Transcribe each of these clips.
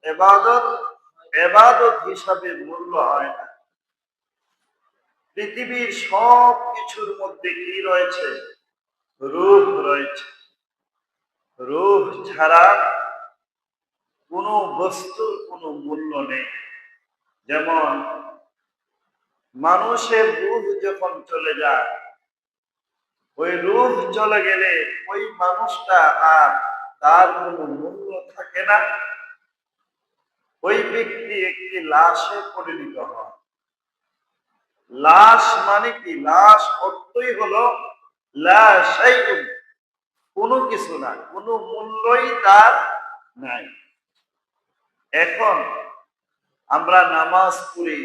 ইবাদত ইবাদত হিসাবে মূল্য হয় না। পৃথিবীর সব কিছুর মধ্যে কি রয়েছে? রূহ রয়েছে। রূহ ছাড়া কোনো বস্তুর কোনো মূল্য নেই। যেমন মানুষের রূহ যখন চলে যায়, ওই রূহ চলে গেলে ওই মানুষটা আর তার কোনো মূল্য থাকে না। ওই ব্যক্তি একটি লাশে পরিণত হয়। লাশ মানে কি? লাশ অর্থই হলো লা শাইউন, কোনো কিছু না, কোনো মূল্যই তার নাই। এখন আমরা নামাজ পড়ি,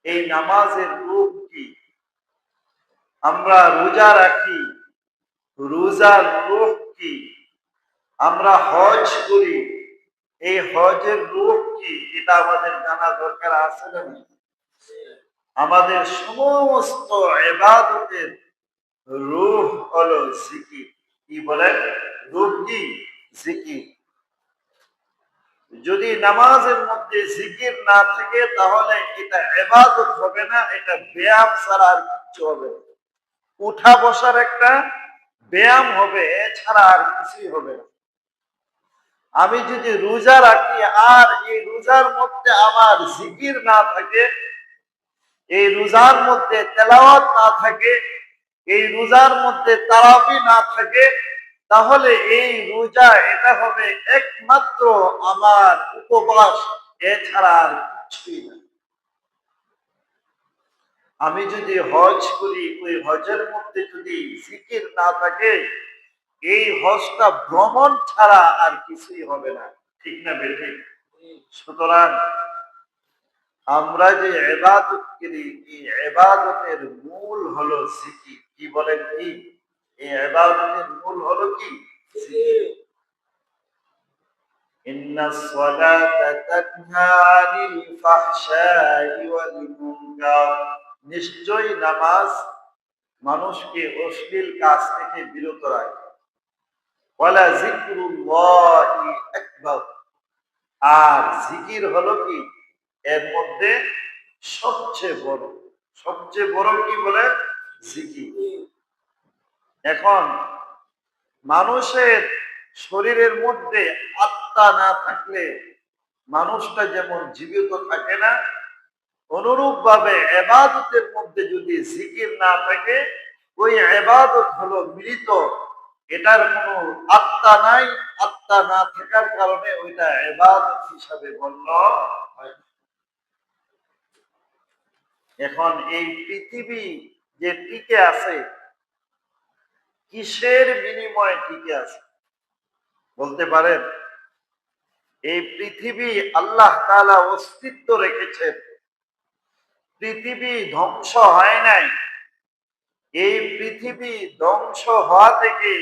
এই নামাজের রূপ কি? আমরা রোজা রাখি, রোজার রূপ কি? আমরা হজ করি, এই হজের রূপ কি? এটা আমাদের জানা দরকার আছে না? আমাদের সমস্ত ইবাদতের রূহ হলো জিকির। কি বলেন? রূহ কি? জিকির। যদি নামাজের মধ্যে জিকির না থাকে তাহলে এটা ইবাদত হবে না, এটা ব্যায়াম ছাড়া আর কিছু হবে না। উঠা বসার একটা ব্যায়াম হবে, এছাড়া আর কিছুই হবে না। আমি যদি রোজা রাখি আর এই রোজার মধ্যে আমার জিকির না থাকে, এই রোজার মধ্যে তেলাওয়াত না থাকে, এই রোজার মধ্যে তারাবি না থাকে, তাহলে এই রোজা এটা হবে একমাত্র আমার উপবাস, এছাড়া আর কিছুই না। আমি যদি হজ করি, ওই হজের মধ্যে যদি জিকির না থাকে, এই হজটা ভ্রমণ ছাড়া আর কিছুই হবে না। ঠিক না বেঠিক? সুতরাং আমরা যে ইবাদত করি, এই ইবাদতের মূল হলো জিকির। কি বলেন? কি এই ইবাদতের মূল হলো কি? জিকির। ইন্নাস সালাতা তানহা আনিল ফাহশাই ওয়াল মুনকার, নিশ্চয়ই নামাজ মানুষকে অশ্লীল কাজ থেকে বিরত রাখে। ওয়ালা যিকরুল্লাহি আকবার, আর জিকির হলো কি? এর মধ্যে সবচেয়ে বড়। সবচেয়ে বড় কি বলে? জিকির। এখন মানুষের শরীরের মধ্যে আত্মা না থাকলে মানুষটা যেমন জীবিত থাকে না, অনুরূপ ভাবে ইবাদতের মধ্যে যদি জিকির না থাকে, ওই ইবাদত হলো মৃত, এটার কোনো আত্মা নাই। আত্মা না থাকার কারণে ওইটা ইবাদত হিসাবে গণ্য হয়। এখন এই পৃথিবী যে টিকে আছে, কিসের বিনিময়ে টিকে আছে বলতে পারেন? এই পৃথিবী আল্লাহ তাআলা অস্তিত্ব রেখেছেন, পৃথিবী ধ্বংস হয় নাই। এই পৃথিবী ধ্বংস হওয়া থেকে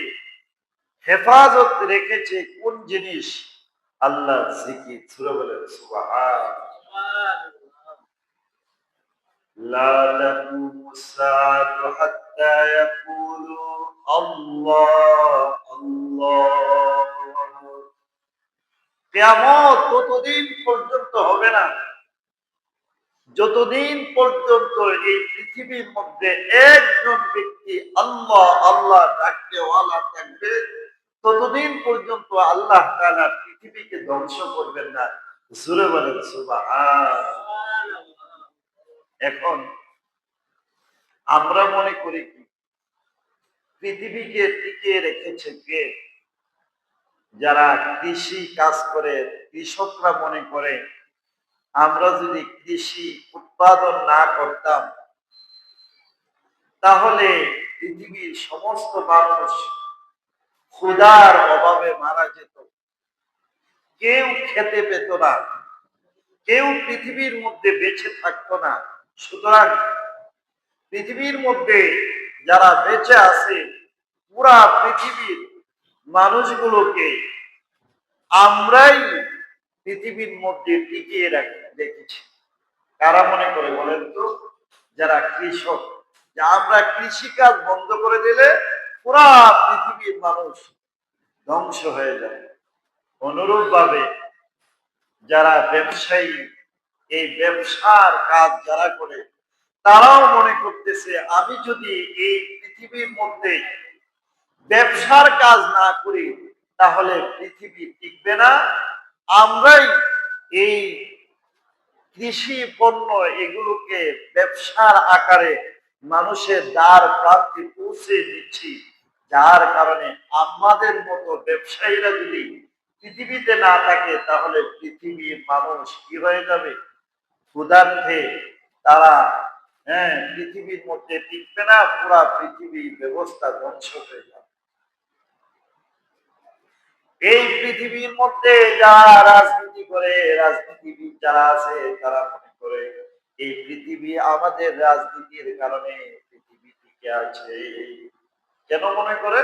হেফাজত রেখেছে কোন জিনিস? আল্লাহ জিকির। সূরা বলেন সুবহানাল্লাহ। লা তাকুমুস সাআতু হাত্তা ইয়াকুলু আল্লাহ আল্লাহ। কিয়ামত ততদিন পর্যন্ত হবে না যতদিন পর্যন্ত এই পৃথিবীর মধ্যে একজন ব্যক্তি আল্লাহ আল্লাহ ডাকতেওয়ালা থাকবে, ততদিন পর্যন্ত আল্লাহ তাআলা পৃথিবীকে ধ্বংস করবেন না। জোরে বলেন সুবহানাল্লাহ। এখন আমরা মনে করি কি পৃথিবীকে টিকিয়ে রেখেছে কে? যারা কৃষি কাজ করে, কৃষকরা মনে করে আমরা যদি কৃষি উৎপাদন না করতাম তাহলে পৃথিবীর সমস্ত মানুষ ক্ষুধার অভাবে মারা যেত, কেউ খেতে পেত না, কেউ পৃথিবীর মধ্যে বেঁচে থাকতো না। সুতরাং পৃথিবীর মধ্যে যারা বেঁচে আছে, পুরা পৃথিবীর মানুষগুলোকে আমরাই পৃথিবীর মধ্যে টিকিয়ে রেখেছি। কারা মনে করে বলেন তো? যারা কৃষক, যে আমরা কৃষিকাজ বন্ধ করে দিলে পুরা পৃথিবীর মানুষ ধ্বংস হয়ে যায়। অনুরূপ ভাবে যারা ব্যবসায়ী, এই ব্যবসার কাজ যারা করে, তারাও মনে করতেছে আমি যদি এই পৃথিবীর মধ্যে ব্যবসার কাজ না করি তাহলে পৃথিবী টিকবে না। আমরাই এই কৃষি পণ্য এগুলোকে ব্যবসার আকারে মানুষের দ্বার প্রান্তে পৌঁছে দিচ্ছি, যার কারণে আমাদের মতো ব্যবসায়ীরা যদি পৃথিবীতে না থাকে তাহলে পৃথিবীর মানুষ কি হয়ে যাবে? ক্ষুধার্থে তারা পৃথিবীর মধ্যে টিকবে না, পুরা পৃথিবী ব্যবস্থা ধ্বংস হয়ে যাবে। এই পৃথিবীর মধ্যে যারা রাজনীতি করে, রাজনীতিবিদ যারা আছে, তারা মনে করে এই পৃথিবী আমাদের রাজনীতির কারণে পৃথিবী টিকে আছে। কেন মনে করে?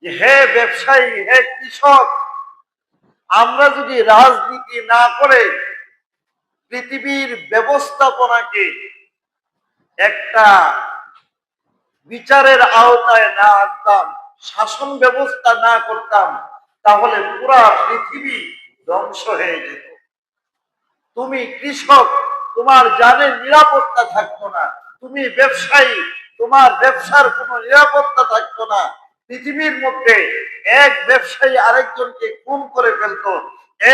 যে হে ব্যবসায়ী, হে কৃষক, আমরা যদি রাজনীতি না করে পৃথিবীর ব্যবস্থাপনাকে একটা বিচারের আওতায় না আনতাম, শাসন ব্যবস্থা না করতাম, তাহলে পুরা পৃথিবী ধ্বংস হয়ে যেত। তুমি কৃষক, তোমার জানের নিরাপত্তা থাকতো না। তুমি ব্যবসায়ী, তোমার ব্যবসার কোনো নিরাপত্তা থাকতো না। পৃথিবীর মধ্যে এক ব্যবসায়ী আরেকজনকে খুন করে ফেলতো,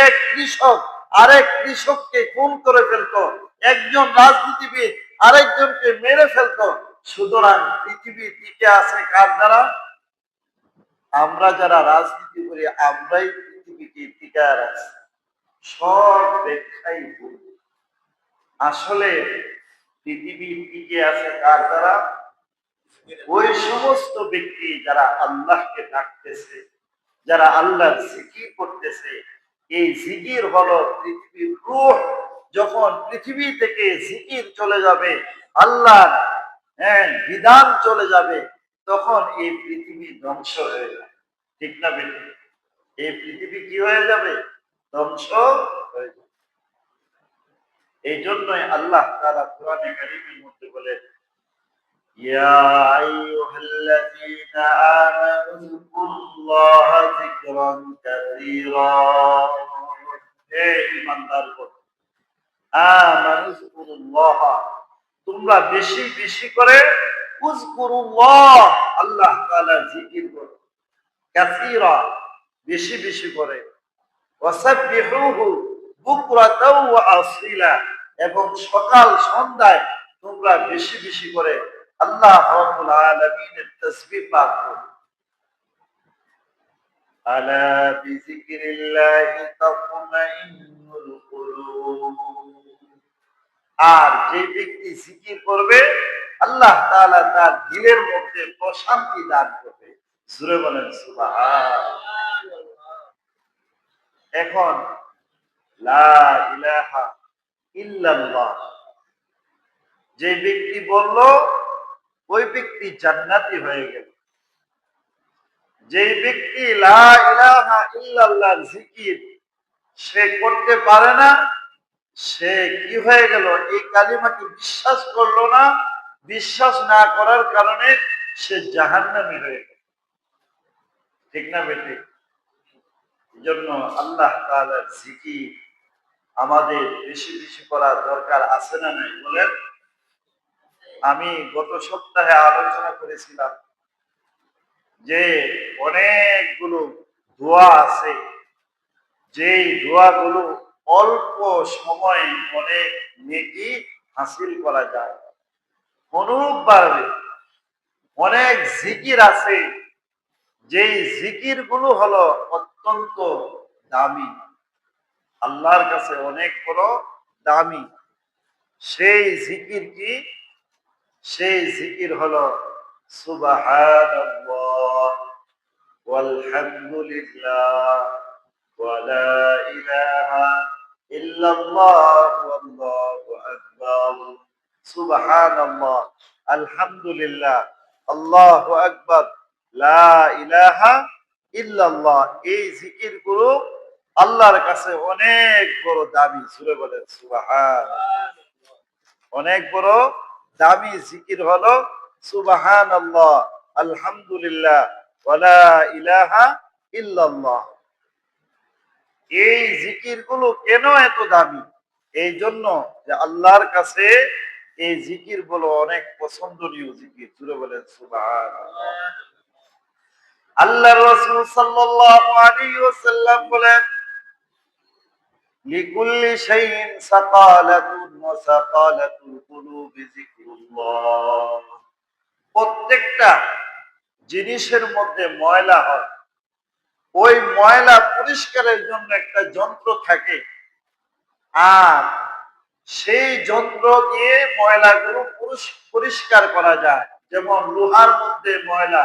এক কৃষক আরেক কৃষককে খুন করে ফেলতো, একজন রাজনীতিবিদ আরেকজনকে মেরে ফেলতো। সুতরাং পৃথিবী টিকে আছে কার দ্বারা? আমরা যারা রাজনীতি করি, আমরাই পৃথিবীকে টিকায় রাখছি। সব ব্যাখ্যাই ভুল। আসলে পৃথিবী টিকে আছে কার দ্বারা? ওই সমস্ত ব্যক্তি যারা আল্লাহকে ডাকতেছে, যারা আল্লাহর জিকির করতেছে। এই জিকির হলো পৃথিবীর রূহ। যখন পৃথিবী থেকে জিকির চলে যাবে, আল্লাহর বিধান চলে যাবে, তখন এই পৃথিবী ধ্বংস হয়ে যাবে। ঠিক না বেঠিক? এই পৃথিবী কি হয়ে যাবে? ধ্বংস হয়ে যাবে। এই জন্যই আল্লাহ তাআলা কোরআনে কারীমের মধ্যে বলে, ইয়া আইয়ুহাল্লাযীনা আমানু যকুরুল্লাহা যিকরান কাসীরা। হে ঈমানদারগণ, আমানু যকুরুল্লাহা, তোমরা বেশি বেশি করে উযকুরুল্লাহ, আল্লাহ তাআলার জিকির করো, কাসীরা, বেশি বেশি করে, ওয়াসাব্বিহুহু বুকরাতাও ওয়া আসীলা, এবং সকাল সন্ধ্যায় তোমরা বেশি বেশি করে আল্লাহ রাব্বুল আলামিনের তাসবিহ পাঠ করো। আলা বিযিকরিল্লাহি তাতমাইন্নুল কুলুব। আর যে ব্যক্তি জিকির করবে, আল্লাহ তাআলা তার দিলের মধ্যে প্রশান্তি দান করবে। জোরে বলেন সুবহানাল্লাহ। এখন লা ইলাহা ইল্লাল্লাহ যে ব্যক্তি বলল, ওই ব্যক্তি জান্নাতি হয়ে গেল। যে ব্যক্তি লা ইলাহা ইল্লাল্লাহর জিকির সে করতে পারে না, সে কি হয়ে গেল? এই কালিমাকে বিশ্বাস করলো না। বিশ্বাস না করার কারণে সে জাহান্নামী হয়ে গেল। ঠিক না বেঠিক? এই জন্য আল্লাহ তাআলার জিকির আমাদের বেশি বেশি করা দরকার আছে না নাই বলেন? আমি গত সপ্তাহে আলোচনা করেছিলাম যে অনেকগুলো দোয়া আছে, যেই দোয়াগুলো অল্প সময়ে অনেক নেকি হাসিল করা যায়। অনুরূপভাবে অনেক জিকির আছে, যেই জিকির গুলো হলো অত্যন্ত দামি, আল্লাহর কাছে অনেক বড় দামি। সেই জিকির কি? সেই জিকির হলো সুবহানাল্লাহ ওয়ালহামদুলিল্লাহ ওয়া লা ইলাহা ইল্লাল্লাহ ওয়াল্লাহু আকবার। সুবহানাল্লাহ, আলহামদুলিল্লাহ, আল্লাহু আকবার, লা ইলাহা ইল্লাল্লাহ। এই জিকিরগুলো আল্লাহর কাছে অনেক বড় দামি। জোরে বলেন সুবহানাল্লাহ। অনেক বড় দামি জিকির হলো সুবহানাল্লাহ, আলহামদুলিল্লাহ, ওয়া লা ইলাহা ইল্লাল্লাহ। এই জিকির গুলো কেন এত দামি? এই জন্য যে আল্লাহর কাছে এই জিকির গুলো অনেক পছন্দনীয় জিকির। জুড়ে বলেন সুবহানাল্লাহ। আল্লাহ রাসূল সাল্লাল্লাহু আলাইহি ওয়াসাল্লাম বলেন, লিকুল্লি শাইইন সাকালাতুন ওয়া সাকালাতুল কুলুবি যিকরুল্লাহ। প্রত্যেকটা জিনিসের মধ্যে ময়লা হয়, ওই ময়লা পরিষ্কারের জন্য একটা যন্ত্র থাকে, আর সেই যন্ত্র দিয়ে ময়লাগুলো পরিষ্কার করা যায়। যেমন লোহার মধ্যে ময়লা,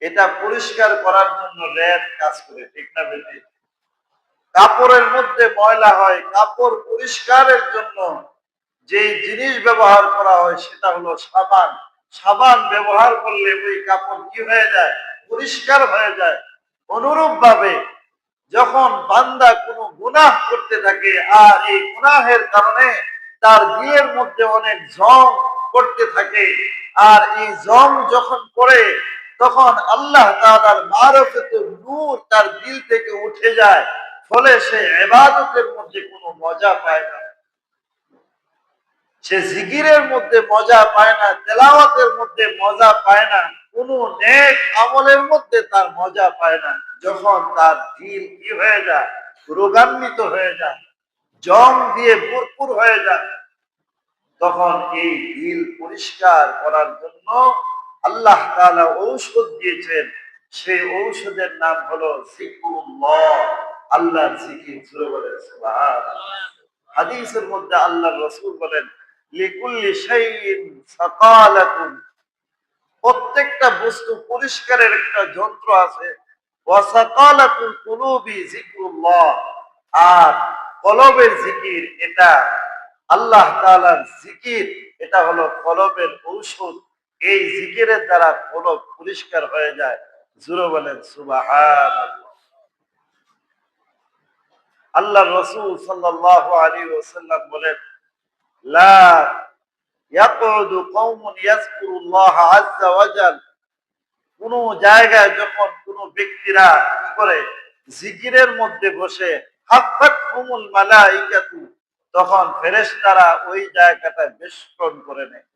এটা পরিষ্কার করার জন্য রেত কাজ করে, ঠিক না বেশি? কাপড়ের মধ্যে ময়লা হয়, কাপড় পরিষ্কারের জন্য যে জিনিস ব্যবহার করা হয় সেটা হলো সাবান। সাবান ব্যবহার করলে ওই কাপড় কি হয়ে যায়? পরিষ্কার হয়ে যায়। অনুরূপ ভাবে যখন বান্দা কোনো গুনাহ করতে থাকে আর এই গুনাহের কারণে তার দিলের মধ্যে অনেক জং করতে থাকে, আর এই জং যখন পড়ে তখন আল্লাহ তাআলার মারফতের নূর তার দিল থেকে উঠে যায়, ফলে সে ইবাদতের মধ্যে কোনো মজা পায় না, সে জিকিরের মধ্যে মজা পায় না, তেলাওয়াতের মধ্যে মজা পায় না, কোনো নেক আমলের মধ্যে তার মজা পায় না। যখন তার দিল কি হয়ে যায়? রোগান্বিত হয়ে যায়, জং দিয়ে ভরপুর হয়ে যায়, তখন এই দিল পরিষ্কার করার জন্য আল্লাহ তাআলা ঔষধ দিয়েছেন। সেই ঔষধের নাম হলো জিকরুল্লাহ, আল্লাহর জিকির। জোরে বলেন সুবহানাল্লাহ। হাদিসের মধ্যে আল্লাহর রাসূল বলেন, লিকুল্লি শাইইন সাকালাতুন, প্রত্যেকটা বস্তু পরিষ্কারের একটা যন্ত্র আছে। ওয়া সাকালাতুল কুলুবি যিকরুল্লাহ, আর কলবের জিকির, এটা আল্লাহ তাআলার জিকির, এটা হলো কলবের ঔষধ। এই জিকিরের দ্বারা কলব পরিষ্কার হয়ে যায়। জোরে বলেন সুবহানাল্লাহ। আল্লাহ রাসূল সাল্লাল্লাহু আলাইহি ওয়াসাল্লাম বলেন, লা ইয়াকুদু কওমুন ইয়াযকুরুল্লাহ আযযা ওয়া জাল, কোন জায়গায় যখন কোন ব্যক্তিরা কি করে? জিকিরের মধ্যে বসে, হাফাতহুমুল মালাইকাতু, তখন ফেরেশতারা ওই জায়গাটা বেষ্টন করে নেয়।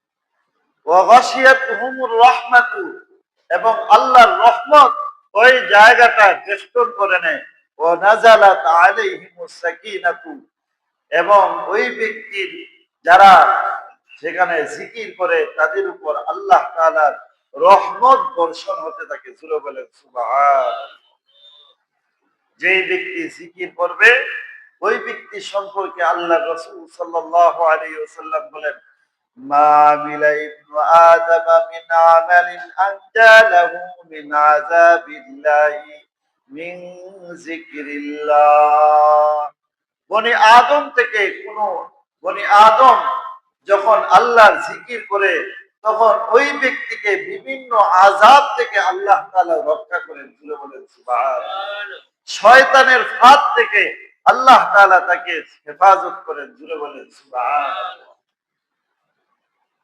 ওয়া গাশিয়াতহুমুর রাহমাতু, এবং আল্লাহর রহমত ওই জায়গাটা বেষ্টন করে নেয়। ওয়া নাযালাত আলাইহিমুস সাকিনাতু, এবং ওই ব্যক্তির যারা সেখানে জিকির করে তাদের উপর আল্লাহ তাআলার রহমত বর্ষণ হতে থাকে। জোরে বলেন সুবহানাল্লাহ। যেই ব্যক্তি জিকির করবে ওই ব্যক্তি সম্পর্কে আল্লাহ রাসূল সাল্লাল্লাহু আলাইহি ওয়াসাল্লাম বলেন, মা আমিলা ইবনু আদম মিন আমালিন আনজালাহু মিন আযাবিল্লাহি মিন যিকরিল্লাহ। বনি আদম থেকে কোন বনি আদম যখন আল্লাহর জিকির করে তখন ওই ব্যক্তিকে বিভিন্ন আযাব থেকে আল্লাহ তাআলা রক্ষা করেন। জোরে বলেন সুবহানাল্লাহ। শয়তানের ফাঁদ থেকে আল্লাহ তাআলা তাকে হেফাজত করেন। জোরে বলেন সুবহানাল্লাহ।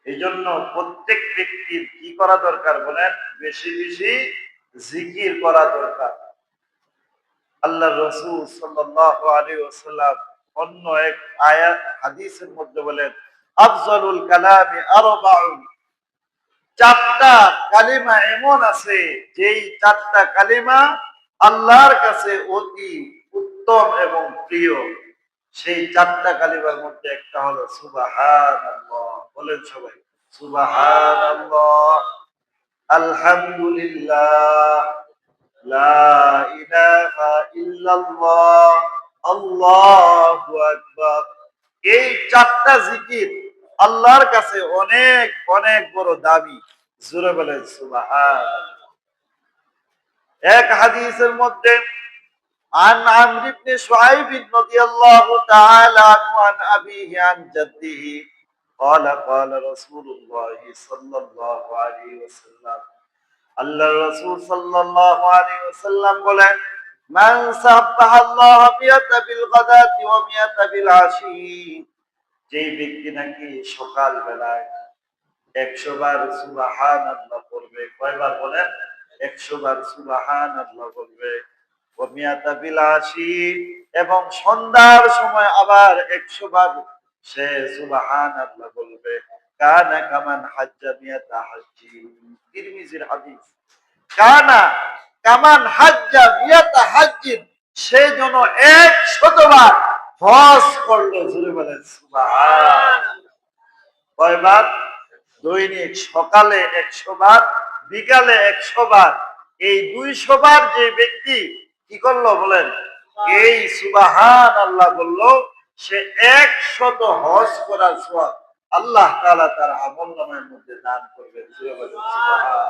এই জন্য প্রত্যেক ব্যক্তির কি করা দরকার বলেন? বেশি বেশি জিকির করা দরকার। আল্লাহ রাসূল সাল্লাল্লাহু আলাইহি ওয়াসাল্লাম অন্য এক আয়াত হাদিসের মধ্যে বলেন, আফজালুল কালামি আরবাউন, চারটা কালিমা এমন আছে যেই চারটা কালিমা আল্লাহর কাছে অতি উত্তম এবং প্রিয়। সেই চারটা কালিমার মধ্যে একটা হলো সুবহানাল্লাহ। বলেন সবাই সুবহানাল্লাহ, আলহামদুলিল্লাহ, লা ইলাহা ইল্লাল্লাহ, আল্লাহু আকবার। এই চারটা জিকির আল্লাহর কাছে অনেক অনেক বড় দামি। জোরে বলেন সুবহানাল্লাহ। এক হাদিসের মধ্যে عن عمرو بن شعيب رضي الله تعالى عنه عن أبيه عن جده قال قال رسول الله صلى الله عليه وسلم, আল্লাহ রাসূল সাল্লাল্লাহু আলাইহি ওয়াসাল্লাম বলেন, মান সাব্বাহাল্লাহ মিয়াতা বিল গাদাতি ওয়া মিয়াতা বিল আশি, যেই ব্যক্তি নাকি সকাল বেলায় 100 বার সুবহানাল্লাহ বলবে। কয়বার বলেন? 100 বার সুবহানাল্লাহ বলবে। ওমিয়াতা বিলাসি, এবং সন্ধ্যার সময় আবার 100 বার সে সুবহানাল্লাহ বলবে। কানা কামান হাজ্জা মিয়াতা হাজ্জি, তিরমিজির হাদিস। কানা কামান হাজ্জা মিয়াতা হাজ্জিন, সে যেন 100 বার হজ করলো। জোরে বলেন সুবহানাল্লাহ। কয়বার? দৈনিক সকালে 100 বার, বিকালে 100 বার। এই 200 বার যে ব্যক্তি কি করলো বলেন, এই সুবহানাল্লাহ বলল, সে 100 হজ করার সওয়াব আল্লাহ তাআলা তার আমলনামার মধ্যে দান করবেন। সুবহানাল্লাহ।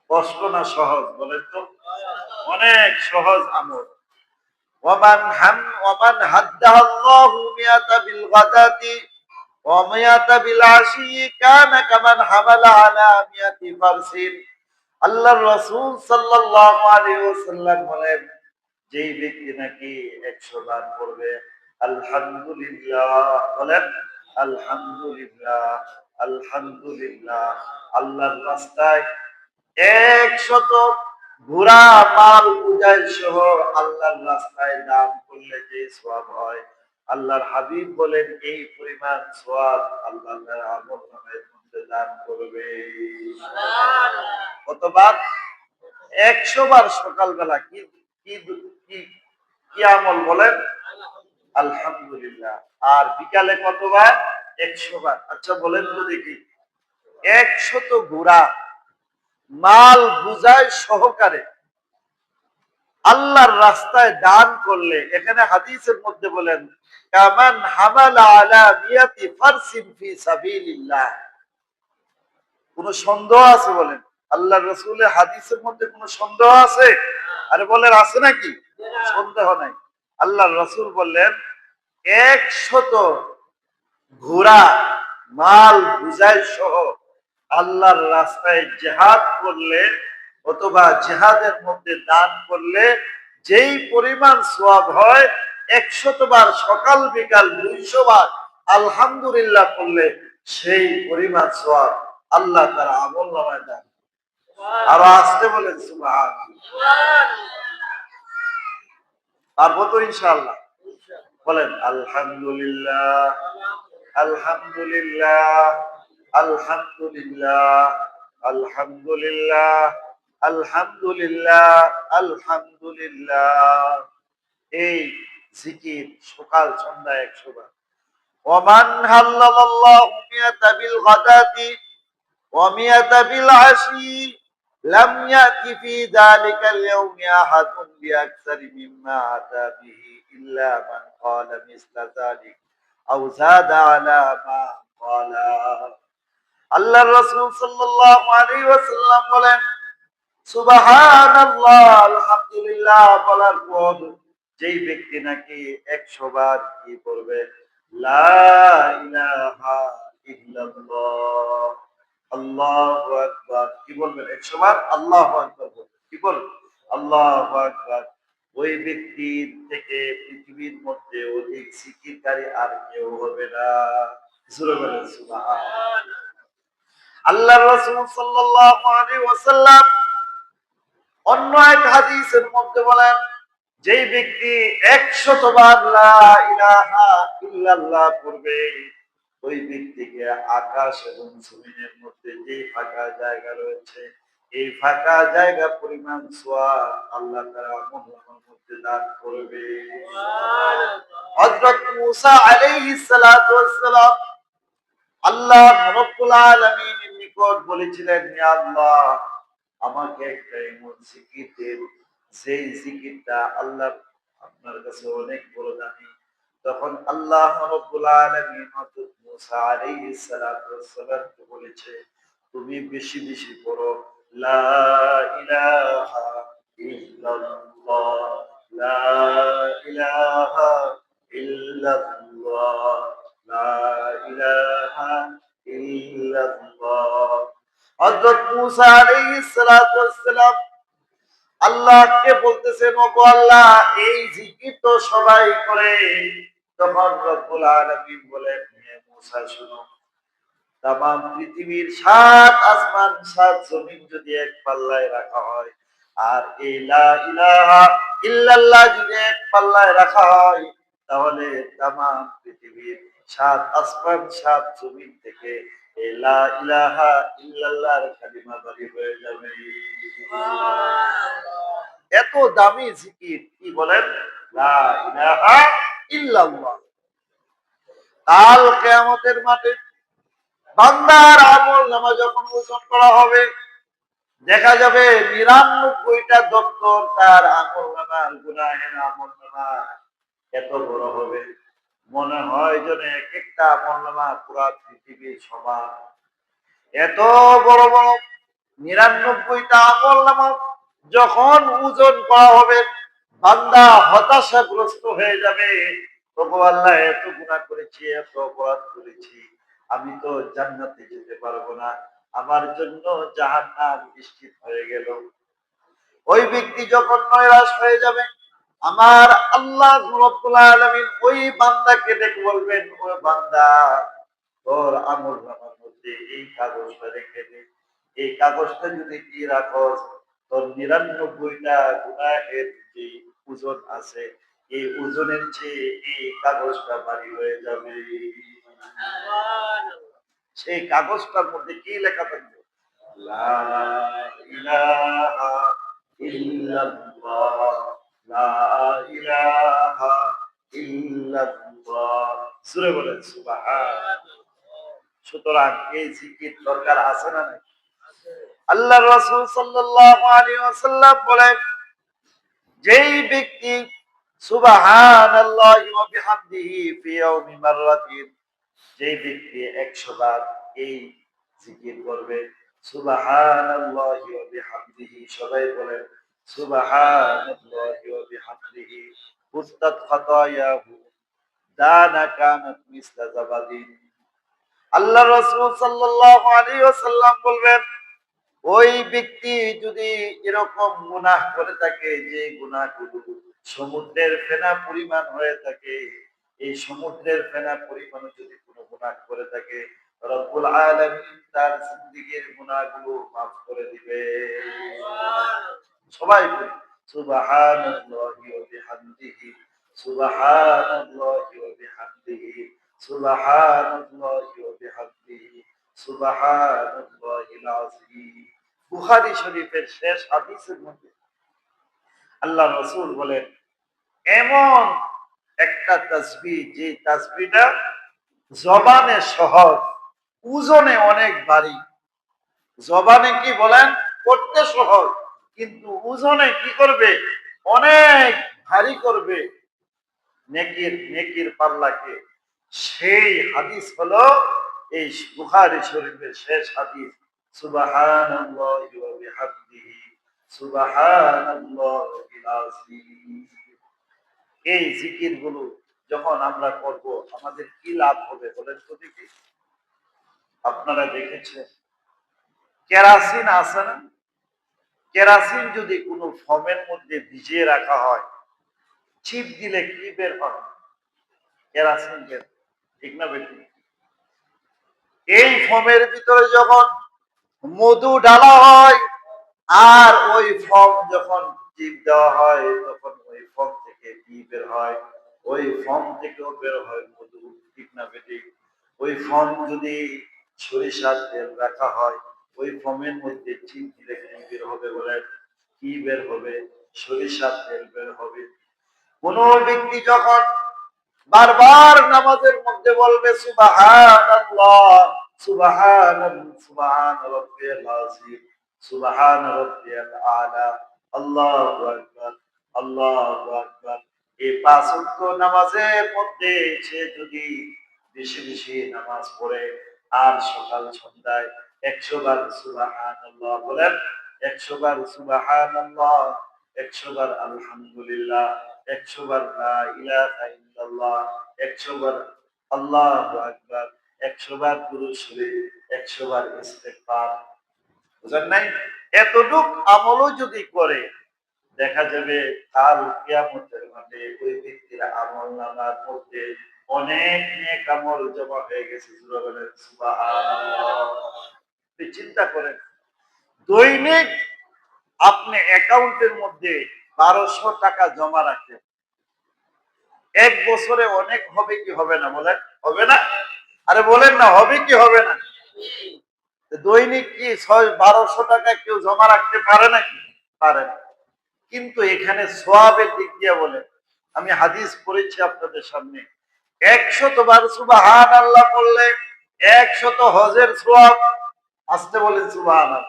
কষ্ট না সহজ বলেন তো? অনেক সহজ আমল। ওমান হাদ্দাল্লাহু মিয়াতা বিল গাদাতি ওমিয়াতা বিল আশি কানা কামান হামালা আলা মিয়াতি ফারসিন। আল্লাহর রাসূল সাল্লাল্লাহু আলাইহি ওয়াসাল্লাম বলেন, যেই ব্যক্তি নাকি 100 বার পড়বে আলহামদুলিল্লাহ, বলেন আলহামদুলিল্লাহ, আলহামদুলিল্লাহ, আল্লাহর রাস্তায় 100 ঘোড়া মাল বুঝাই সহ আল্লাহর রাস্তায় দান করলে যে সওয়াব হয়, আল্লাহর হাবিব বলেন এই পরিমাণ সওয়াব আল্লাহ তাআলা আমলনামায় মধ্যে দান করবে। কতবার? 100 বার সকালবেলা কি কি কি কি আমল বলেন? আলহামদুলিল্লাহ। আর বিকালে কতবার? 100 বার। আচ্ছা বলেন তো দেখি, 100 ঘোড়া মাল বুঝায় সহকারে আল্লাহর রাস্তায় দান করলে, এখানে হাদিসের মধ্যে বলেন কামান হামালা আলা মিয়াতি ফারসিন ফি সাবিলিল্লাহ। কোন সন্দেহ আছে বলেন? আল্লাহর রাসূলের হাদিসের মধ্যে কোন সন্দেহ আছে? আরে বলেন আছে নাকি? সন্দেহ নাই। আল্লাহর রাসূল বললেন 100 ঘোড়া মাল বুঝাই সহ আল্লাহর রাস্তায় জিহাদ করলে অথবা জিহাদের মধ্যে দান করলে যেই পরিমাণ সওয়াব হয়, 100 বার সকাল বিকাল 200 বার আলহামদুলিল্লাহ করলে সেই পরিমাণ সওয়াব আল্লাহ তার আমলনামায় দেন। আর আসতে বলেন সুবহানাল্লাহ। পারবো তো ইনশাআল্লাহ? বলেন আলহামদুলিল্লাহ, আলহামদুলিল্লাহ, আলহামদুলিল্লাহ, আলহামদুলিল্লাহ, আলহামদুলিল্লাহ, আলহামদুলিল্লাহ। এই জিকির সকাল সন্ধ্যা 100 বার। ওমান হাল্লাল্লাহু মিয়াতা বিল গাদাতি ওয়া মিয়াতা বিল আশি লাম ইয়াতি ফি যালিকাল ইয়াউমি আহাদুন বিআকসারি মিম্মা আতা বিহি ইল্লা মান ক্বালা মিসলা যালিক আও যাদা আলা মা ক্বালা। আল্লাহর রাসূল সাল্লাল্লাহু আলাইহি ওয়াসাল্লাম বলেন, সুবহানাল্লাহ আলহামদুলিল্লাহ বলার পর যেই ব্যক্তি নাকি 100 বার কি করবে, লা ইলাহা ইল্লাল্লাহ, আল্লাহু আকবার, কি বলবেন? 100 বার আল্লাহু আকবার বলবেন। কি বলবেন? আল্লাহু আকবার। ওই ব্যক্তির থেকে পৃথিবীর মধ্যে অধিক জিকিরকারী আর কেউ হবে না। জোরে বলেন সুবহানাল্লাহ। আল্লাহর রাসূল সাল্লাল্লাহু আলাইহি ওয়াসাল্লাম অন্য এক হাদিসের মধ্যে বলেন, যেই ব্যক্তি 100 বার লা ইলাহা ইল্লাল্লাহ পড়বে, ওই ব্যক্তিকে আকাশ এবং জমিনের মধ্যে যে ফাঁকা জায়গা রয়েছে, এই ফাঁকা জায়গা পরিমাণ সওয়াব আল্লাহ তাআলা আমলনামার মধ্যে দান করবে। হযরত মূসা আলাইহিস সালাতু ওয়াস সালাম আল্লাহ রাব্বুল আলামিনের নিকট বলেছিলেন, ইয়া আল্লাহ, আমাকে একটা এমন জিকির দেন যেই জিকিরটা আল্লাহ আপনার কাছে অনেক বড় দামি। তখন আল্লাহ রাব্বুল আলামিন হযরত মূসা আলাইহিস সালাতু ওয়াস সালামকে বলেছে, তুমি বেশি বেশি পড়ো লা ইলাহা ইল্লাল্লাহ, লা ইলাহা ইল্লাল্লাহ, লা ইলাহা ইল্লাল্লাহ। হযরত মূসা আলাইহিস সালাতু ওয়াস সালাম আল্লাহকে বলতেছেন, ওগো আল্লাহ, এই জিকির তো সবাই করে। তখন রব্বুল আলামিন বলেন, হে মূসা শুনো, তামাম পৃথিবীর 7 আসমান 7 জমিন যদি এক পাল্লায় রাখা হয়, আর এই লা ইলাহা ইল্লাল্লাহ যদি এক পাল্লায় রাখা হয়, তাহলে তামাম পৃথিবীর 7 আসমান 7 জমিন থেকে এই লা ইলাহা ইল্লাল্লাহর কালিমা বাড়ি হয়ে যাবে। এত দামি জিকির, কি বলেন? লা ইলাহা ইল্লাল্লাহ। কাল কিয়ামতের মাঠে বান্দার আমলনামা যখন ওজন করা হবে, দেখা যাবে ৯৯টা দপ্তর তার আমলনামার, গুনাহের আমলনামা এত বড় হবে, মনে হয় যেন এক একটা আমলনামা পুরা পৃথিবীর সমান। এত বড় বড় ৯৯টা আমলনামা যখন ওজন করা হবে, বান্দা হতাশাগ্রস্ত হয়ে যাবে। তবু আল্লাহ, এত গুনাহ করেছি, এত অপরাধ করেছি, আমি তো জান্নাতে যেতে পারবো না, আমার জন্য জাহান্নাম নিশ্চিত হয়ে গেল। ওই ব্যক্তি যখন নৈরাশ হয়ে যাবে, আমার আল্লাহ রাব্বুল আলামিন ওই বান্দাকে ডেকে বলবেন, ও বান্দা, তোর আমলনামার মধ্যে এই কাগজটা রেখে দে। এই কাগজটা যদি কি রাখস, তোর ৯৯টা গুনাহের যে ওজন আছে, এই ওজনের চেয়ে এই কাগজটা ভারী হয়ে যাবে। সেই কাগজটার মধ্যে কি লেখা থাকবে? লা ইলাহা ইল্লাল্লাহ, লা ইলাহা ইল্লাল্লাহ। সূরা বলেন সুবহানাল্লাহ। সুতরাং এই জিকির দরকার আছে না নাই? আল্লাহ রাসূল সাল্লাল্লাহু আলাইহি ওয়াসাল্লাম বলেন, যেই ব্যক্তি সুবহানাল্লাহি ওয়া বিহামদিহি ফি ইয়াউমি মাররাতিন, যেই ব্যক্তি 100 বার এই জিকির করবে, সুবহানাল্লাহি ওয়া বিহামদিহি, সবাই বলেন সুবহানাল্লাহি ওয়া বিহামদিহি, হুত্তাত খাতায়াহু দানা কানাত মিসলা জাবাদিন। আল্লাহ রাসূল সাল্লাল্লাহু আলাইহি ওয়াসাল্লাম বলবেন, ওই ব্যক্তি যদি এরকম গুনাহ করে থাকে, যে গুনাহগুলো সমুদ্রের ফেনা পরিমাণ হয়ে থাকে, এই সমুদ্রের ফেনা পরিমাণ যদি কোনো গুনাহ করে থাকে, রব্বুল আলামিন তার জিন্দেগীর গুনাহগুলো মাফ করে দিবে। সবাই বলি সুবহানাল্লাহি ওয়া বিহামদিহি, সুবহানাল্লাহি ওয়া বিহামদিহি, সুবহানাল্লাহি ওয়া বিহামদিহি, সুবহানাল্লাহিল আযীম। বুখারী শরীফের শেষ হাদিসের মধ্যে আল্লাহ রাসূল বলেন, এমন একটা তাসবিহ, যে তাসবিহটা জবানে সহজ, ওজনে অনেক ভারী। জবানে কি বলেন, করতে সহজ, কিন্তু ওজনে কি করবে, অনেক ভারী করবে নেকির পাল্লাকে। সেই হাদিস হলো এই বুখারী শরীফের শেষ হাদিস, সুবহানাল্লাহি ওয়া বিহামদিহি, সুবহানাল্লাহিল আযীম। এই জিকির গুলো যখন আমরা করব, আমাদের কি লাভ হবে বলেন তো দেখি? আপনারা দেখেছেন, কেরাসিন আছে না? কেরাসিন যদি কোনো ফোমের মধ্যে ভিজিয়ে রাখা হয়, ছিপ দিলে কি বের হয়? কেরাসিন বের, ঠিক না বেশি? এই ফোমের ভিতরে যখন মধু ঢালা হয়, আর ওই ফর্ম যখন টিপ দেওয়া হয়, তখন ওই ফর্ম থেকে কি বের হয়? ওই ফর্ম থেকেও বের হয় মধু, ঠিক না বেটি? ওই ফর্ম যদি সরিষার তেল রাখা হয়, ওই ফর্মের মধ্যে টিপ দিলে কি বের হবে বলেন? কি বের হবে? সরিষার তেল বের হবে। কোন ব্যক্তি যখন বারবার নামাজের মধ্যে বলবে সুবহানাল্লাহ, সুবহানাল্লাহ, সুবহান রাব্বিয়াল আযীম, সুবহান রাব্বিয়াল আলা, আল্লাহু আকবার, আল্লাহু আকবার, এই ৫ ওয়াক্ত নামাজের মধ্যে সে যদি বেশি বেশি নামাজ পড়ে, আর সকাল সন্ধ্যায় ১০০ বার সুবহানাল্লাহ বলেন, ১০০ বার সুবহানাল্লাহ, ১০০ বার আলহামদুলিল্লাহ, ১০০ বার লা ইলাহা ইল্লাল্লাহ, ১০০ বার আল্লাহু আকবার, ১০০ বার দুরূদ শরীফ, ১০০ বার ইস্তেগফার। বুঝেন নাই? এতটুক আমলও যদি করে, দেখা যাবে কাল কিয়ামতের মাঠে ওই ব্যক্তির আমলনামার মধ্যে অনেক নেক আমল জমা হয়ে গেছে। সুবহানাল্লাহ। চিন্তা করেন, দৈনিক আপনি অ্যাকাউন্টের মধ্যে 1200 টাকা জমা রাখেন, এক বছরে অনেক হবে কি হবে না বলেন? হবে না? আরে বলেন না, হবে কি হবে না? দৈনিক কি 1200 টাকা কেউ জমা রাখতে পারে নাকি? পারে না। কিন্তু এখানে সোয়াবের দিক দিয়ে বলে, আমি হাদিস পড়েছি আপনাদের সামনে, 100 বার সুবহানাল্লাহ বললে 100 হজের সোয়াব। আসতে বলেন সুবহানাল্লাহ।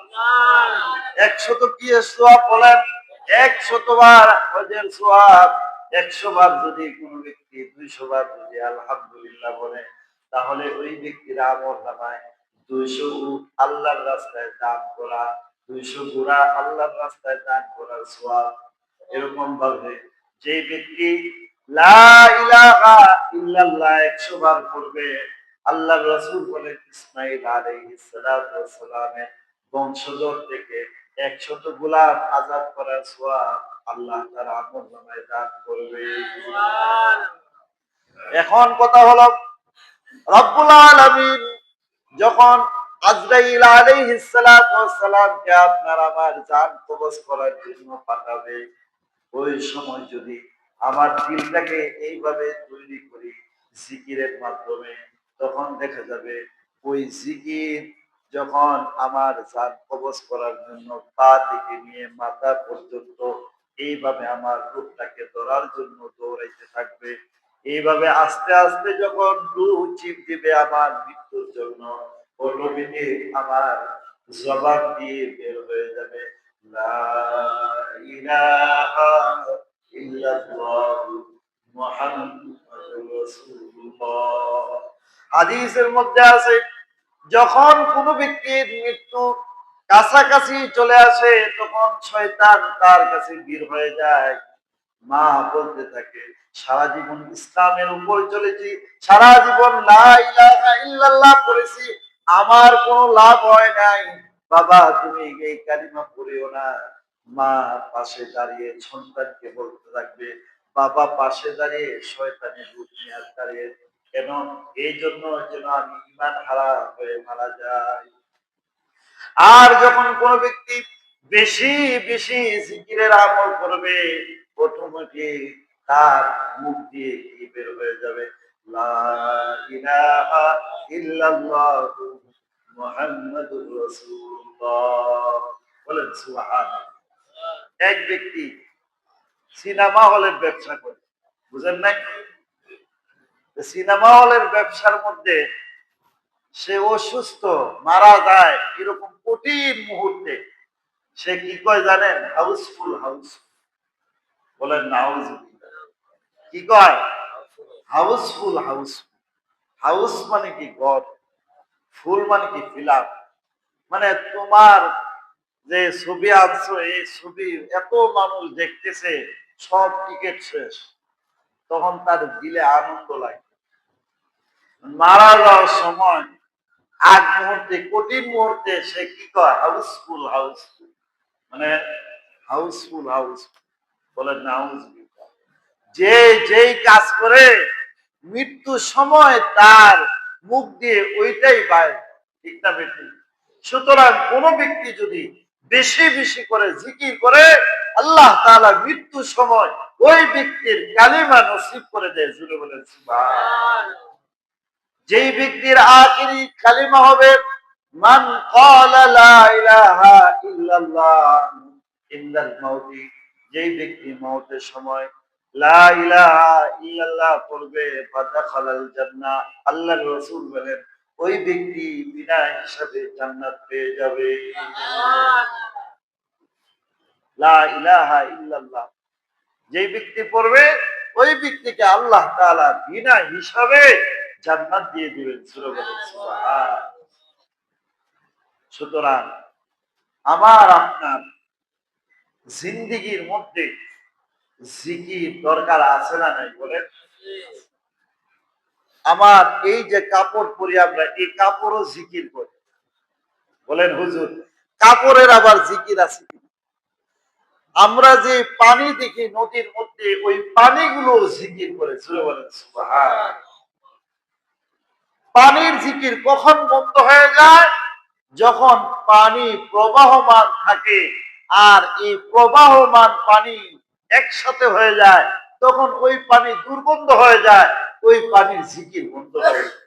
100 কি সোয়াব বলেন? 100 বার হজের সোয়াব। 100 বার যদি কোনো ব্যক্তি 200 বার যদি আলহামদুলিল্লাহ বলে, তাহলে ওই ব্যক্তির আমল নামায় 200 উট আল্লাহর রাস্তায় দান করা, 200 ঘোড়া আল্লাহর রাস্তায় দান করার সোয়াব। এরকম ভাবে যে ব্যক্তি লা ইলাহা ইল্লাল্লাহ 100 বার পড়বে, আল্লাহর রাসূল বলেন ইসমাঈল আলাইহিস সালাতু ওয়াস সালামের বংশধর থেকে 100 গোলাম আযাদ করার সওয়াব আল্লাহ তাআলা আমলনামায় দান করবে। এখন কথা হলো, রব্বুল আলামিন যখন আজরাইল আলাইহিস সালাতু ওয়াস সালামকে আপনার আমার জান কবজ করার জন্য পাঠাবে, ওই সময় যদি আমার দিলটাকে এইভাবে তৈরি করি জিকিরের মাধ্যমে, তখন দেখা যাবে ওই জিকির যখন আমার জান কবজ করার জন্য পা থেকে নিয়ে মাথা পর্যন্ত এইভাবে আমার রূপটাকে ধরার জন্য দৌড়াইতে থাকবে। এইভাবে আস্তে আস্তে যখন রূহ চিপ দিবে আমার মৃত্যুর জন্য, অটোমেটিক আমার জবান দিয়ে বের হয়ে যাবে লা ইলাহা ইল্লাল্লাহু মুহাম্মাদুর রাসূলুল্লাহ। হাদিসের মধ্যে আছে, যখন কোনো ব্যক্তির মৃত্যু কাছাকাছি চলে আসে, তখন শয়তান তার কাছে বের হয়ে যায়। মা বলতে থাকে, সারা জীবন ইসলামের উপর চলেছি, সারা জীবন লা ইলাহা ইল্লাল্লাহ পড়েছি, আমার কোনো লাভ হয় নাই, বাবা তুমি এই কালিমা পড়িও না। মা পাশে দাঁড়িয়ে সন্তানকে বলতে থাকবে, বাবা পাশে দাঁড়িয়ে শয়তানের রূপ নিয়ে দাঁড়িয়ে, কেন? এই জন্য যেন আমি ঈমান হারা হয়ে মারা যাই। আর যখন কোন ব্যক্তি বেশি বেশি জিকিরের আমল করবে, অটোমেটিক তার মুখ দিয়ে কি বের হয়ে যাবে? লা ইলাহা ইল্লাল্লাহু মুহাম্মাদুর রাসূলুল্লাহ। বলেন সুবহানাল্লাহ। এক ব্যক্তি সিনেমা হলের ব্যবসা করে, বুঝেন নাই? সিনেমা হলের ব্যবসার মধ্যে সে অসুস্থ, মারা যায়, এরকম কঠিন মুহূর্তে সে কি কয় জানেন? Housefull house. বলেন নাউজুবিল্লাহ। কি কয়? Housefull house. হাউস মানে কি? ঘর। ফুল মানে কি? ফিলাপ। মানে তোমার যে ছবি আনছো, এই ছবি এত মানুষ দেখতেছে, সব টিকিট শেষ। তখন তার দিলে আনন্দ লাগে। মারা যাওয়ার সময় আগ মুহূর্তে, কঠিন মুহূর্তে সে কি কয়? Housefull housefull. মানে হাউসফুল হাউস। বলেন নাউজুবিল্লাহ। যে যেই কাজ করে মৃত্যুর সময় তার মুখ দিয়ে ওইটাই বাইরে, ঠিক না বেশি? সুতরাং কোন ব্যক্তি যদি বেশি বেশি করে জিকির করে, আল্লাহ তাআলা মৃত্যুর সময় ওই ব্যক্তির কালিমা নসিব করে দেয়। জুড়ে বলেন সুবহানাল্লাহ। যেই ব্যক্তির আখিরি কালিমা হবে মান ক্বালা লা ইলাহা ইল্লাল্লাহ ইনদাল মাউতি, যেই ব্যক্তি মওতের সময় লা ইলাহা ইল্লাল্লাহ পড়বে, ফাদাখালাল জান্নাহ, আল্লাহর রাসূল বলেন ওই ব্যক্তি বিনা হিসাবে জান্নাত পেয়ে যাবে। লা ইলাহা ইল্লাল্লাহ যেই ব্যক্তি পড়বে, ওই ব্যক্তিকে আল্লাহ তাআলা বিনা হিসাবে জান্নাত দিয়ে দিবেন। সূরা বলেন সুবহান। সুতরাং আমার আপনার জিন্দেগীর মধ্যে জিকির দরকার আছে না নাই বলেন? আমার এই যে কাপড় পরি আমরা, এই কাপড়ও জিকির করি। বলেন হুজুর, কাপড়ের আবার জিকির আছে? আমরা যে পানি দেখি নদীর মধ্যে, ওই পানিগুলো জিকির করে। সূরা বলেন সুবহান। পানির জিকির কখন বন্ধ হয়ে যায়? যখন পানি প্রবাহমান থাকে, আর এই প্রবাহমান পানি একসাথে হয়ে যায়, তখন ওই পানি দুর্গন্ধ হয়ে যায়, ওই পানির জিকির বন্ধ হয়ে যায়।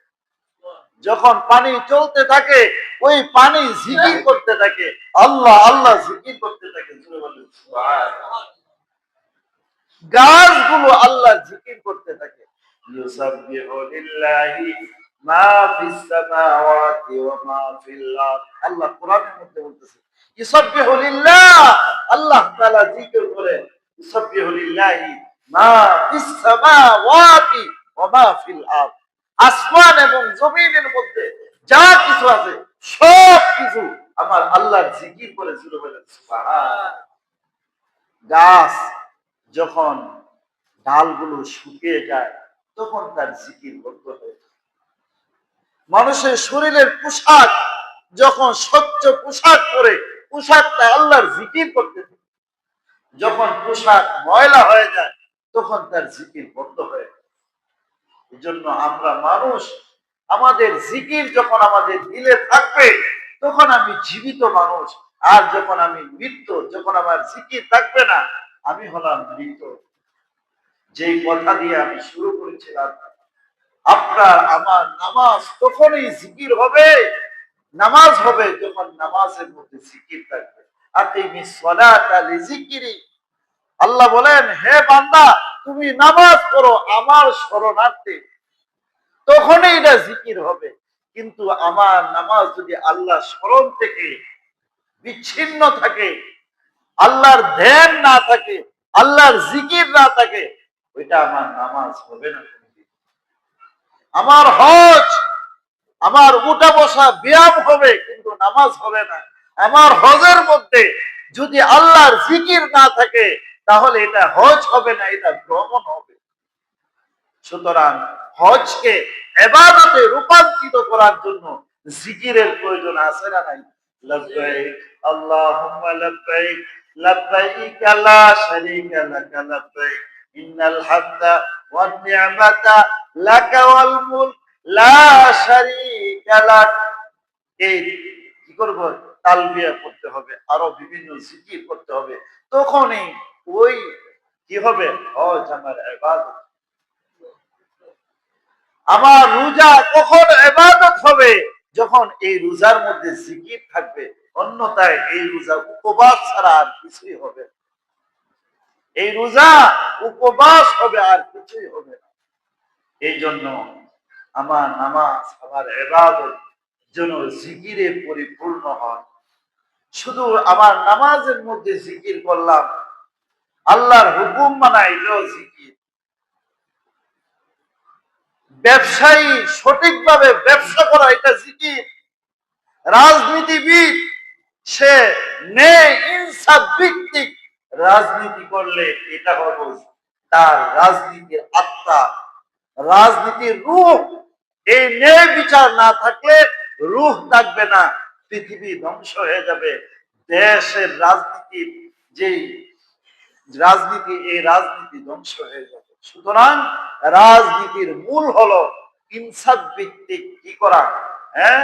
যখন পানি চলতে থাকে ওই পানি জিকির করতে থাকে, আল্লাহ আল্লাহ জিকির করতে থাকে। গাছগুলো আল্লাহ জিকির করতে থাকে। ইউসাব্বিহু লিল্লাহি মা ফিস সামাওয়াতি ওয়া মা ফিল আরদ। আল্লাহ কোরআনের মধ্যে বলতেছে ইউসাব্বিহু লিল্লাহ, আল্লাহ তাআলা জিকির করে। ইউসাব্বিহু লিল্লাহি মা ফিস সামাওয়াতি ওয়া মা ফিল আরদ। আসমান এবং জমিনের মধ্যে যা কিছু আছে সব কিছু আমার আল্লাহর জিকির করে শুরু বলেন সুবহান। গাছ যখন ডালগুলো শুকিয়ে যায় তখন তার জিকির বন্ধ হয়ে যায়। মানুষের শরীরের পোশাক যখন স্বচ্ছ পোশাক পরে পোশাকটা আল্লাহর জিকির করতে থাকে, যখন পোশাক ময়লা হয়ে যায় তখন তার জিকির বন্ধ হয়ে যায়। এই জন্য আমরা মানুষ, আমাদের জিকির যখন আমাদের দিলে থাকবে তখন আমি জীবিত মানুষ, আর যখন আমি মৃত্যু, যখন আমার জিকির থাকবে না আমি হলাম মৃত। যেই কথা দিয়ে আমি শুরু করেছিলাম, আপনার আমার নামাজ তখনই জিকির হবে, নামাজ হবে যখন নামাজের মধ্যে জিকির থাকবে। আকিমিস সালাতা লিজিকরি, আল্লাহ বলেন হে বান্দা তুমি নামাজ পড়ো আমার শরণার্থে, তখনই এটা জিকির হবে। কিন্তু আমার নামাজ যদি আল্লাহ স্মরণ থেকে বিচ্ছিন্ন থাকে, আল্লাহর ধ্যান না থাকে, আল্লাহর জিকির না থাকে, ওইটা আমার নামাজ হবে না। আমার হজ, আমার উঠা বসা ব্যায়াম হবে কিন্তু নামাজ হবে না। আমার হজের মধ্যে যদি আল্লাহর জিকির না থাকে তাহলে এটা হজ হবে না, এটা ভ্রমণ হবে। সুতরাং হজকে ইবাদতে রূপান্তরিত করার জন্য জিকিরের প্রয়োজন আছে না নাই? লাব্বাইক আল্লাহুম্মা লাব্বাইক, লাব্বাইক লা শারীকা লাক লাব্বাইক, ইন্নাল হামদা ওয়ান নি'মাতা লাকা ওয়াল মুলক লা শারীকা লাক। এই কি করব? তালবিয়া করতে হবে, আরো বিভিন্ন জিকির করতে হবে, তখনই ওই কি হবে? হজ আমার ইবাদত। আমার রোজা কখন ইবাদত হবে? যখন এই রোজার মধ্যে জিকির থাকবে, অন্যথায় এই রোজা উপবাস ছাড়া আর কিছুই হবে। এই রোজা উপবাস হবে আর কিছুই হবে না। এই জন্য আমার নামাজ, আমার ইবাদত যেন জিকিরে পরিপূর্ণ হয়। শুধু আমার নামাজের মধ্যে জিকির করলাম, আল্লাহর হুকুম মানা, এটাও জিকির। ব্যবসায়ী সঠিকভাবে ব্যবসা করা, এটা জিকির। রাজনীতিবিদ সে ন্যায় ইনসাফ ভিত্তিক রাজনীতি করলে এটা হলো তার রাজনীতির আত্মা, রাজনীতির রূহ। এই ন্যায় বিচার না থাকলে রূহ থাকবে না, পৃথিবী ধ্বংস হয়ে যাবে। দেশের রাজনীতির যে রাজনীতি, এই রাজনীতি ধ্বংস হয়ে যাবে। সুতরাং রাজনীতির মূল হলো ইনসাফ ভিত্তিক কি করা, হ্যাঁ,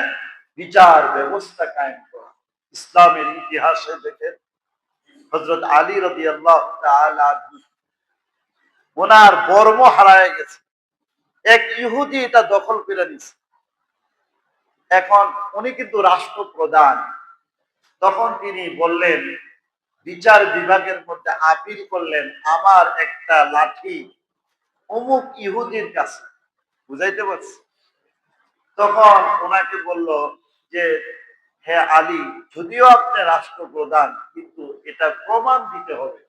বিচার ব্যবস্থা কায়েম করা। ইসলামের ইতিহাসে দেখেন হযরত আলী রাদিয়াল্লাহু তাআলা আনহু, ওনার বর্ম হারায় গেছে, এক ইহুদি এটা দখল করে নিছে। এখন উনি কিন্তু রাষ্ট্রপ্রধান। তখন তিনি বললেন, বিচার বিভাগের মধ্যে আপিল করলেন, আমার একটা লাঠি অমুক ইহুদির কাছে, বুঝাইতে পারছি? তখন ওনাকে বলল যে হে আলী, যদিও আপনি রাষ্ট্রপ্রধান কিন্তু এটা প্রমাণ দিতে হবে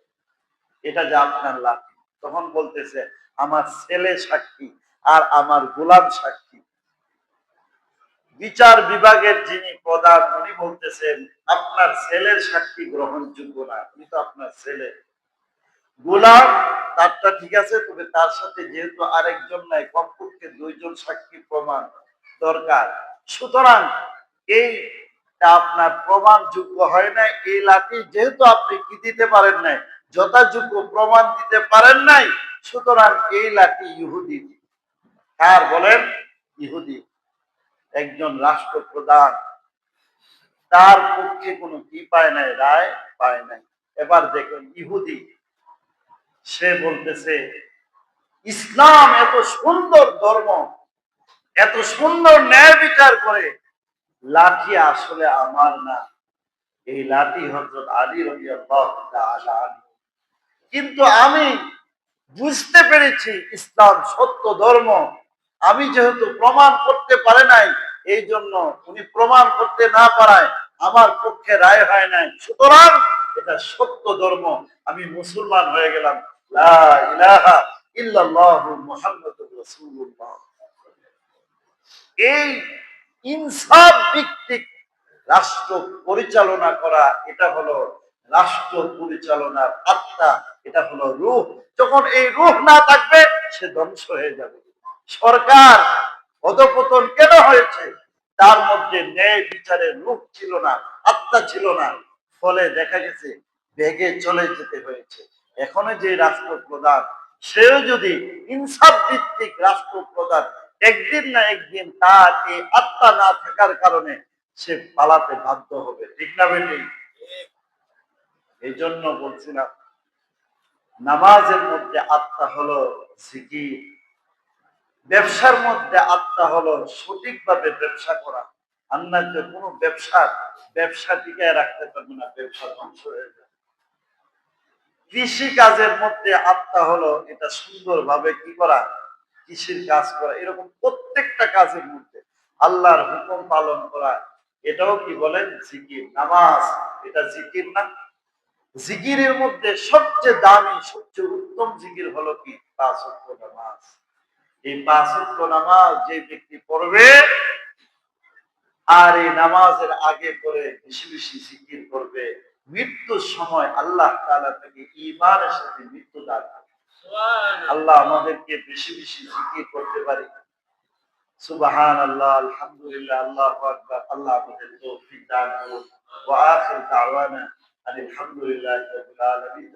এটা যে আপনার লাঠি। তখন বলতেছে আমার ছেলে সাক্ষী আর আমার গোলাম সাক্ষী। বিচার বিভাগের যিনি প্রধান উনি বলতেছেন আপনার ছেলের সাক্ষী গ্রহণযোগ্য না, উনি তো আপনার ছেলে। গোলাম তারটা ঠিক আছে, তবে তার সাথে যেহেতু আরেকজন নাই, কমপক্ষে দুইজন সাক্ষী প্রমাণ দরকার। সুতরাং এই আপনার প্রমাণযোগ্য হয় না। এই লাঠি যেহেতু আপনি কি দিতে পারেন নাই, যথাযোগ্য প্রমাণ দিতে পারেন নাই, সুতরাং এই লাঠি ইহুদি। কার বলেন? ইহুদি। একজন রাষ্ট্রপ্রধান তার পক্ষে কোনো কি পায় নাই, রায় পায় নাই। এবার দেখুন ইহুদি, সে বলতেছে ইসলাম এত সুন্দর ধর্ম, এত সুন্দর ন্যায় বিচার করে, লাঠি আসলে আমার না, এই লাঠি হযরত আলী রাদিয়াল্লাহু তাআলা আনহু। কিন্তু আমি বুঝতে পেরেছি ইসলাম সত্য ধর্ম। আমি যেহেতু প্রমাণ করতে পারে নাই, এই জন্য উনি প্রমাণ করতে না পারায় আমার পক্ষে রায় হয় নাই, সুতরাং এটা সত্য ধর্ম, আমি মুসলমান হয়ে গেলাম। লা ইলাহা ইল্লাল্লাহু মুহাম্মাদুর রাসূলুল্লাহ। এই ইনসাফ ভিত্তিক রাষ্ট্র পরিচালনা করা, এটা হলো রাষ্ট্র পরিচালনার আত্মা, এটা হলো রূহ। যখন এই রূহ না থাকবে, সে ধ্বংস হয়ে যাবে। সরকার অধঃপতন কেন হয়েছে? তার মধ্যে ন্যায় বিচারের রূহ ছিল না, আত্মা ছিল না, ফলে দেখা গেছে বেগে চলে যেতে হয়েছে। এখনো যে রাষ্ট্রপ্রধান, সেও যদি ইনসাফ ভিত্তিক রাষ্ট্রপ্রধান, একদিন না একদিন তার এই আত্মা না থাকার কারণে সে পালাতে বাধ্য হবে, ঠিক না বেটি? এই জন্য বলছিলাম, নামাজের মধ্যে আত্মা হলো জিকির, ব্যবসার মধ্যে আত্মা হলো সঠিকভাবে ব্যবসা করা। আন্না যে কোনো ব্যবসা টিকায় রাখতে পারবে না, ব্যবসা ধ্বংস হয়ে যাবে। কৃষি কাজের মধ্যে আত্মা হলো এটা সুন্দরভাবে কি করা, কৃষির কাজ করা। এরকম প্রত্যেকটা কাজের মধ্যে আল্লাহর হুকুম পালন করা, এটাও কি বলেন, জিকির। নামাজ, এটা জিকির না? জিকিরের মধ্যে সবচেয়ে দামি, সবচেয়ে উত্তম জিকির হলো কি, 5 ওয়াক্ত নামাজ। এই 5 ওয়াক্ত নামাজ যে ব্যক্তি পড়বে, আর এই নামাজের আগে করে বেশি বেশি জিকির করবে, মৃত্যুর সময় আল্লাহ তাআলা তাকে ঈমানের সাথে মৃত্যু দান করবে। আল্লাহ আমাদেরকে বেশি বেশি জিকির করতে পারি। সুবহানাল্লাহ, আলহামদুলিল্লাহ, আল্লাহু আকবার। আল্লাহ আমাদের তৌফিক দান করুন। ওয়া আখির দাওয়ানা আলহামদুলিল্লাহি রাব্বিল আলামিন।